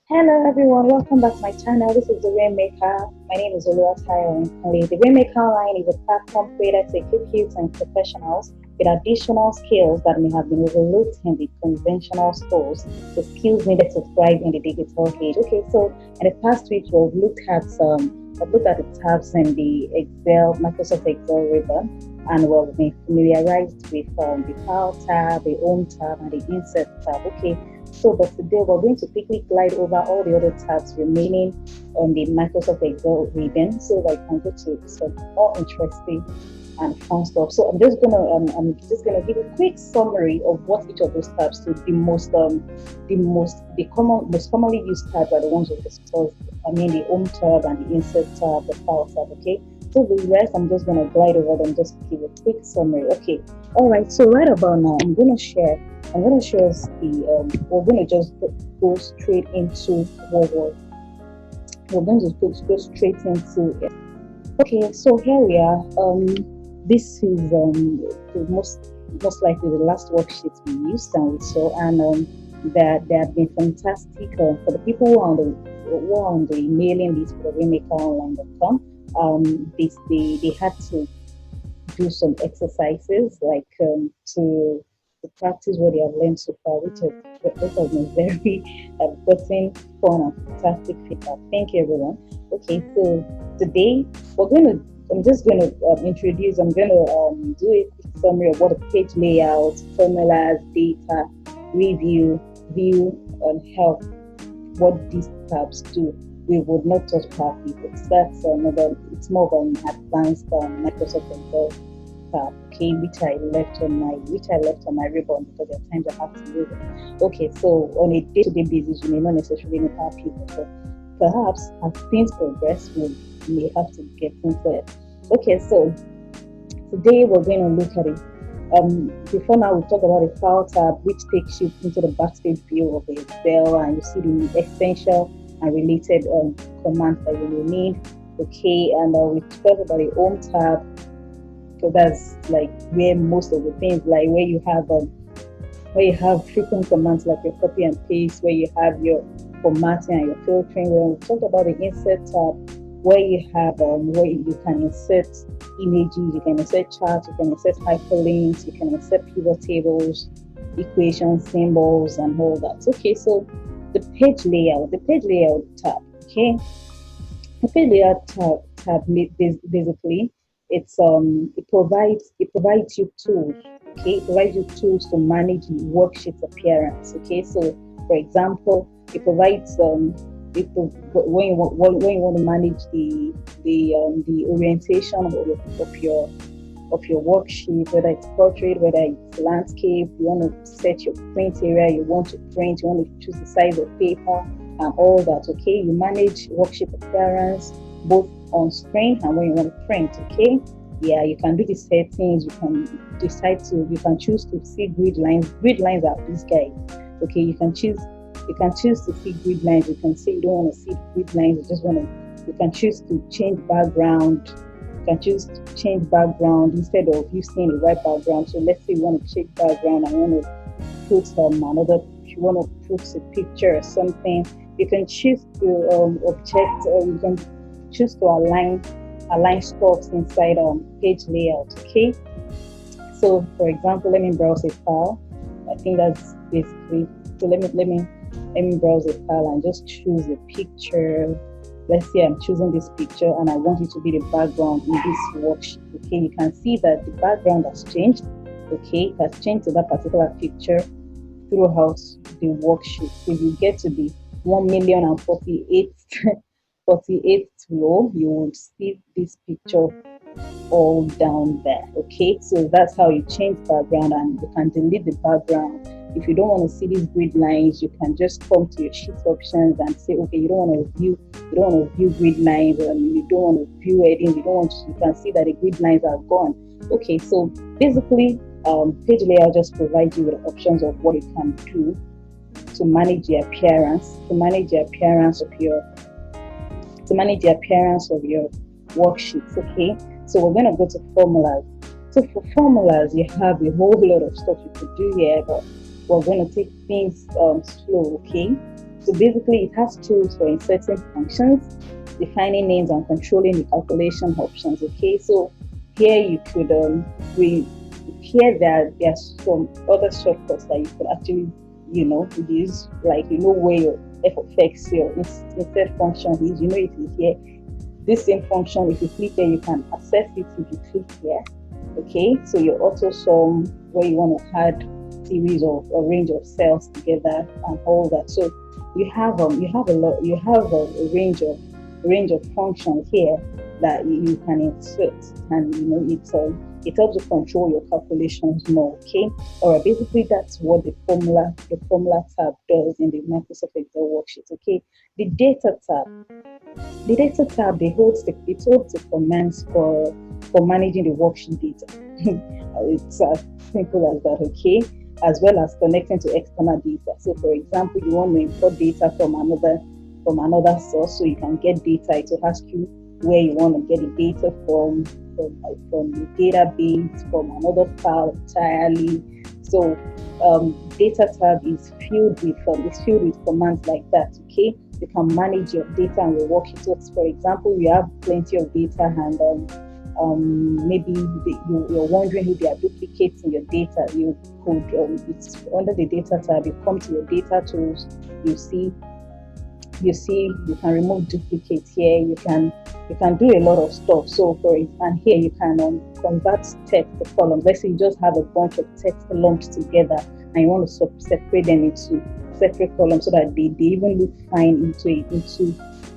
Hello everyone, welcome back to my channel. This is the Rainmaker. My name is Oluwatayo Nkoli. The Rainmaker Online is a platform created to equip youth and professionals with additional skills that may have been overlooked in the conventional schools, the skills needed to thrive in the digital age. Okay, so in the past week I've looked at the tabs in the Microsoft Excel ribbon, and we've been familiarized with the File tab, the Home tab, and the Insert tab. Okay, but today we're going to quickly glide over all the other tabs remaining on the Microsoft Excel ribbon so that I can go to some more interesting and fun stuff. So I'm just gonna give a quick summary of what each of those tabs do. Most commonly used tabs are the ones we discussed. I mean the Home tab and the Insert tab, the File tab. Okay. So the rest, I'm just gonna glide over them, just give a quick summary. Okay. All right. So right about now, I'm going to show us we're going to just go straight into what we're going to go straight into it. Okay, so here we are. This is the most likely the last worksheet we used and we saw, and they have been fantastic for the people who are on the mailing list for RaymakerOnline.com. They had to do some exercises like to practice what they have learned so far, which has been very gotten fun and fantastic feedback. Thank you, everyone. Okay, so today I'm just going to introduce. I'm going to do a quick summary of what a page layout, formulas, data, review, view, and help. What these tabs do. We would not touch Power Pivots. That's another. It's more of an advanced Microsoft Excel tab, okay, which I left on my ribbon because there are times I have to use it. Okay, so on a day-to-day basis, you may not necessarily need Power Pivot, but perhaps as things progress, we may have to get into it. Okay, so today we're going to look at it. Before now, we talk about the File tab, which takes you into the backstage view of the Excel, and you see the essential and related commands that you will need. Okay, and we talk about the Home tab. So that's like where most of the things, like where you have frequent commands like your copy and paste, where you have your formatting and your filtering. When we talked about the Insert tab, where you have where you can insert images, you can insert charts, you can insert hyperlinks, you can insert pivot tables, equations, symbols, and all that. Okay, so the page layout tab. Okay, the page layout tab basically it provides you tools. Okay, it provides you tools to manage the worksheet appearance. Okay, so for example, it provides when you want to manage the orientation of your worksheet, whether it's portrait, whether it's landscape, you want to set your print area, you want to choose the size of paper and all that. Okay, you manage worksheet appearance both on screen and when you want to print. Okay, yeah, you can do the settings, you can choose to see grid lines. Grid lines are these guys. Okay, you can choose to see grid lines. You can say you don't want to see grid lines, you can choose to change background. You can choose to change background instead of you seeing the right background. So let's say you want to change background and you want to put you want to put a picture or something, you can choose to object, or you can choose to align stuff inside page layout. Okay, so for example, let me browse a file. I think that's basically, so let me browse a file and just choose a picture. Let's say I'm choosing this picture and I want it to be the background in this worksheet. Okay, you can see that the background has changed. Okay, it has changed to that particular picture throughout the worksheet. So if you get to the 1,048,048th row, you will see this picture all down there. Okay, so that's how you change background, and you can delete the background. If you don't want to see these grid lines, you can just come to your sheet options and say, okay, you don't want to view grid lines, and you don't want to view headings, you can see that the grid lines are gone. Okay, so basically page layout just provides you with options of what you can do to manage the appearance of your worksheets. Okay, so we're going to go to formulas. So for formulas, you have a whole lot of stuff you could do here, but we're going to take things slow. Okay, So basically, it has tools for inserting functions, defining names, and controlling the calculation options. Okay, so here you could we here there's some other shortcuts that you could actually use, like where your f of x, your insert function is. It is here. This same function, if you click here, you can access it if you click here. Okay, so your auto sum, where you want to add series of a range of cells together and all that. So you have a range of functions here that you can insert, and it helps you control your calculations more. Okay, all right. Basically, that's what the formula tab does in the Microsoft Excel worksheet. Okay, the data tab. The data tab, it holds the commands for managing the worksheet data. It's as simple as that. Okay, as well as connecting to external data. So, for example, you want to import data from another source, so you can get data. It will ask you where you want to get the data from the database, from another file entirely. So, data tab is filled with commands like that. Okay, you can manage your data and your worksheet. So, for example, you have plenty of data, and maybe you're wondering who they are duplicates in your data. You could it's under the data tab. You come to your data tools. You can remove duplicates here. You can do a lot of stuff. So and here you can convert text to columns. Let's say you just have a bunch of text lumped together and you want to separate them into separate columns so that they even look fine into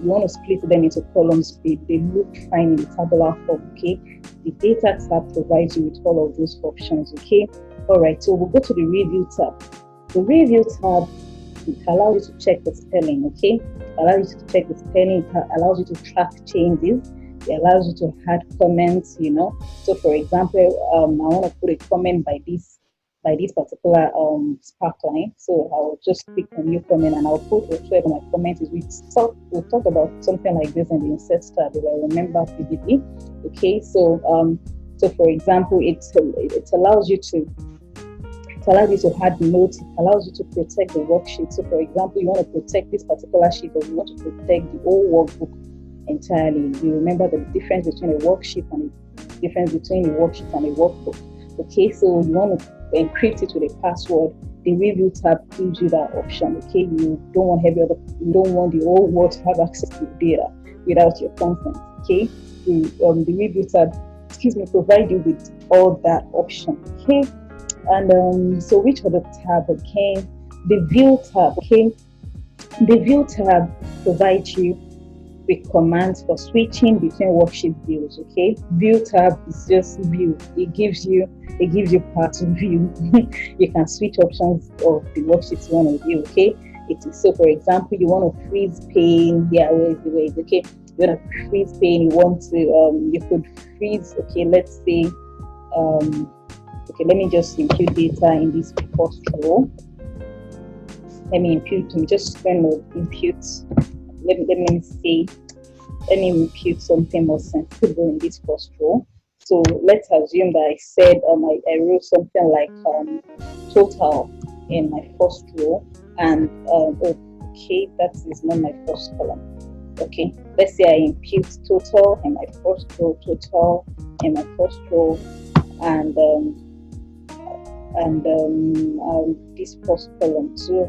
you want to split them into columns. They look fine in the tabular form. Okay, the data tab provides you with all of those options. Okay, all right. So we'll go to the review tab. The review tab, it allows you to check the spelling. Okay, it allows you to check the spelling. It allows you to track changes. It allows you to add comments. So for example, I want to put a comment by this particular sparkline. So I'll just click on new comment and I'll put whatever my comment is. We'll talk about something like this in the insert tab if I remember vividly. Okay, so for example, it allows you to add notes. It allows you to protect the worksheet. So for example, you want to protect this particular sheet, or you want to protect the whole workbook entirely. You remember the difference between a worksheet and a workbook. Okay, so you want to encrypt it with a password. The review tab gives you that option. Okay, you don't want the whole world to have access to the data without your consent. Okay, the review tab, provide you with all that option. Okay, and so which other tab? Okay, the view tab. Okay, the view tab provides you with commands for switching between worksheet views. Okay, view tab is just view. It gives you part to view. You can switch options of the worksheets you want to view. Okay, it is so. For example, you want to freeze pane. Yeah, where is the way? Okay, you want to freeze pane. You want to you could freeze. Okay, let's say okay, let me just impute data in this first row. Let me impute. Let me impute something more sensible in this first row. So let's assume that I said I wrote something like total in my first row, and okay, that is not my first column. Okay, let's say I impute total in my first row, and this first column too.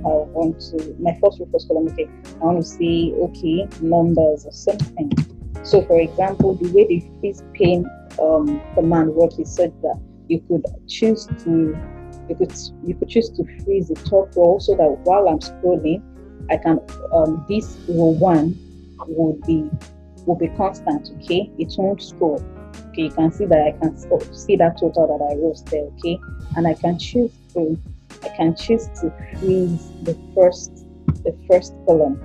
My first column. Okay, I want to say numbers or something. So for example, the way the freeze pane command works is such that you could choose to freeze the top row, so that while I'm scrolling, I can this row 1 will be constant. Okay, it won't scroll. Okay, you can see that I can see that total that I wrote there. Okay, and I can choose to freeze the first column.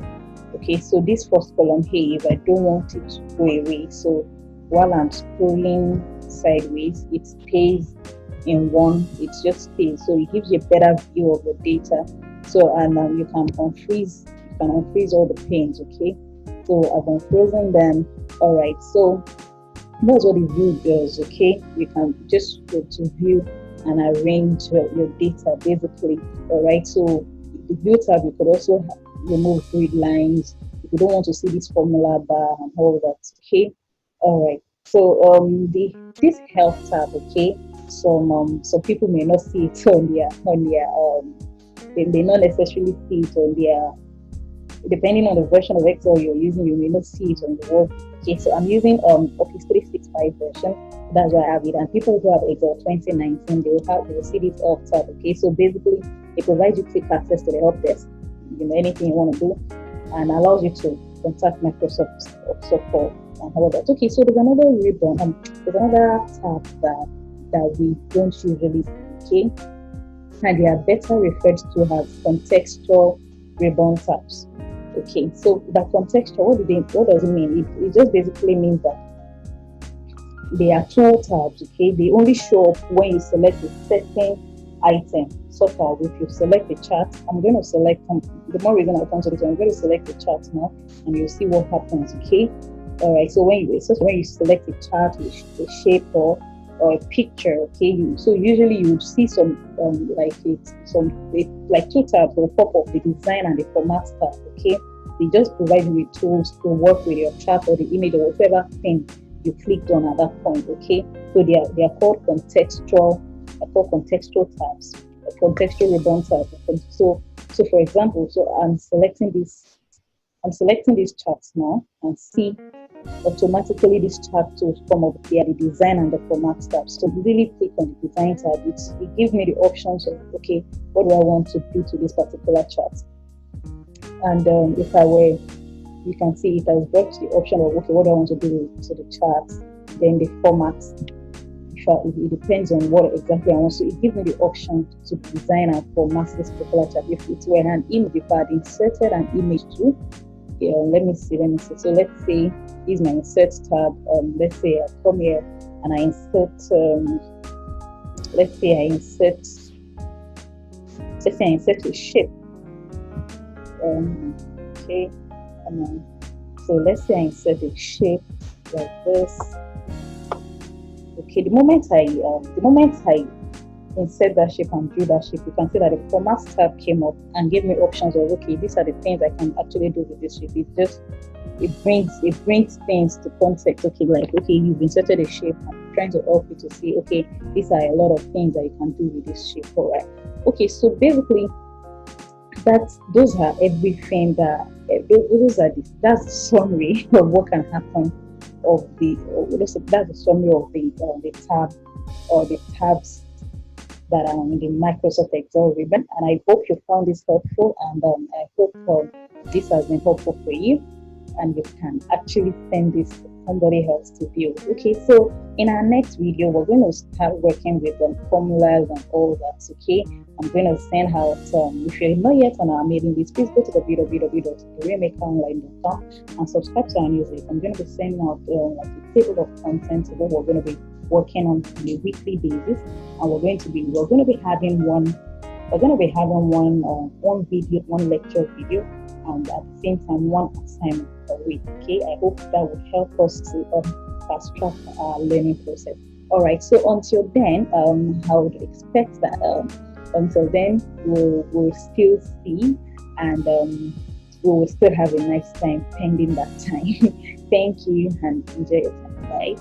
Okay, so this first column here, if I don't want it to go away, so while I'm scrolling sideways, it stays in one. It just stays, so it gives you a better view of the data. So and you can unfreeze all the panes. Okay, so I've unfrozen them. All right, so that's what the view does. Okay, you can just go to view and arrange your data basically. All right, so the view tab, you remove grid lines, if you don't want to see this formula bar and all that. Okay, all right. So the this health tab, okay, some people may not see it on their they may not necessarily see it on their, depending on the version of Excel you're using, you may not see it on the wall. Okay, so I'm using Office 365 version. That's why I have it. And people who have Excel 2019, they will see this help tab. Okay, so basically it provides you quick access to the help desk. You know, anything you want to do, and allows you to contact Microsoft support and all that. Okay, so there's another ribbon. There's another tab that we don't usually see. Okay, and they are better referred to as contextual ribbon tabs. Okay, so that contextual, what does it mean? It just basically means that they are tool tabs. Okay, they only show up when you select a certain item. So far, if you select the chart, I'm going to select the more reason I come to this, I'm going to select the chart now, and you'll see what happens. Okay, all right. So when you select a chart, a shape or a picture, okay, so usually you would see some like two tabs will pop up: the design and the format tab. Okay, they just provide you with tools to work with your chart or the image or whatever thing you clicked on at that point. Okay, so they are called contextual tabs, contextual ribbon tabs. So for example, so I'm selecting these charts now, and see automatically this chart to come up there, the design and the format tab. So really click on the design tab. It gives me the options of, okay, what do I want to do to this particular chart? And if I were, you can see it has brought the option of, okay, what do I want to do to the chart? Then the format. It depends on what exactly I want. So it gives me the option to design and format this particular chart. If it were an image, if I had inserted an image too, let me see. So let's say is my insert tab. Let's say I come here and I insert. Let's say I insert a shape. Okay. So let's say I insert a shape like this. Okay. The moment I insert that shape and do that shape, you can see that the format tab came up and gave me options of, okay, these are the things I can actually do with this shape. It brings things to context. Okay, like, okay, you've inserted a shape. I'm trying to help you to see, okay, these are a lot of things that you can do with this shape. All right. Okay, so basically those are everything that's the summary of what can happen that's the summary of the tab or the tabs that are in the Microsoft Excel ribbon. And I hope you found this helpful, and I hope this has been helpful for you, and you can actually send this to somebody else to view. Okay, so in our next video, we're going to start working with formulas and all that. Okay, I'm going to send out, if you're not yet on our mailing list, please go to www.therailmakeronline.com and subscribe to our newsletter. I'm going to be sending out like a table of contents of what we're going to be working on a weekly basis, and we're going to be having one video, one lecture video, and at the same time one assignment per week. Okay, I hope that will help us to fast track our learning process. All right, so until then, I would expect that until then we'll still see, and we will still have a nice time pending that time. Thank you, and enjoy your time. Bye.